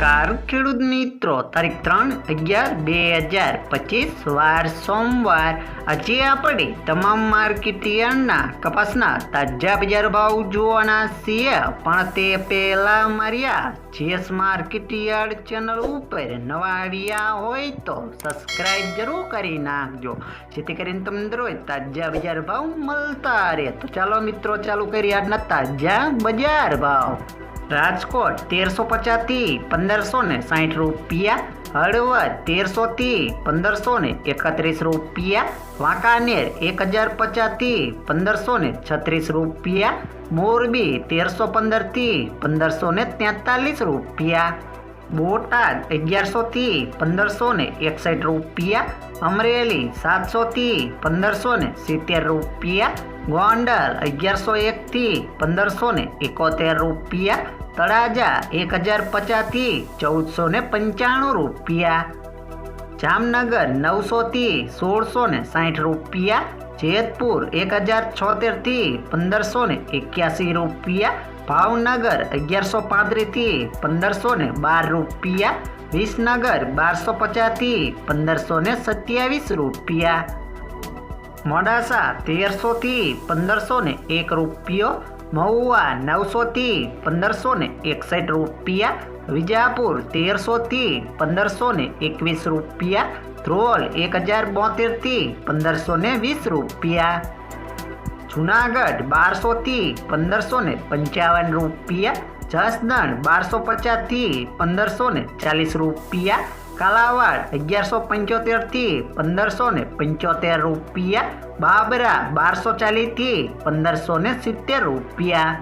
નમસ્કાર ખેડૂત મિત્રો, તારીખ 3/11/2025 વાર સોમવાર। આજે આપણે તમામ માર્કેટ યાર્ડના કપાસના તાજા બજાર ભાવ જોવાના છીએ, પણ તે પહેલા મારી જેએસ માર્કેટ યાર્ડ ચેનલ ઉપર નવા આવ્યા હોય તો સબસ્ક્રાઇબ જરૂર કરી નાખજો, જેથી કરીને તમને રોજ તાજા બજાર ભાવ મળતા રહે। તો ચાલો મિત્રો, ચાલુ કરીએ આજના તાજા બજાર ભાવ। રાજકોટ 1350 થી 1560 રૂપિયા, હળવદ 1300 થી 1531 રૂપિયા, વાંકાનેર 1050 થી 1536 રૂપિયા, મોરબી 1315 થી 1543 રૂપિયા, બોટાદ 1100 થી 1561 રૂપિયા, અમરેલી 700 થી 1570 રૂપિયા, ગોંડલ 1101 થી 1571 રૂપિયા, તળાજા 1050 થી 1495 રૂપિયા, જામનગર 900 થી 1660 રૂપિયા, જેતપુર 1076 થી 1581 રૂપિયા, ભાવનગર 1135 થી 1512 રૂપિયા, વિસનગર 1250 થી 1527 રૂપિયા, મોડાસા 1300 થી 1501 રૂપિયો, મહુવા 900 થી 1561 રૂપિયા, વિજાપુર 1300 થી 1521 રૂપિયા, ધ્રોલ 1072 થી 1520 રૂપિયા, જુનાગઢ 1200 થી 1555 રૂપિયા, જસદણ 1250 થી 1540 રૂપિયા, કાલાવાડ 1175 થી 1575 રૂપિયા, બાબરા 1240 થી 1570 રૂપિયા।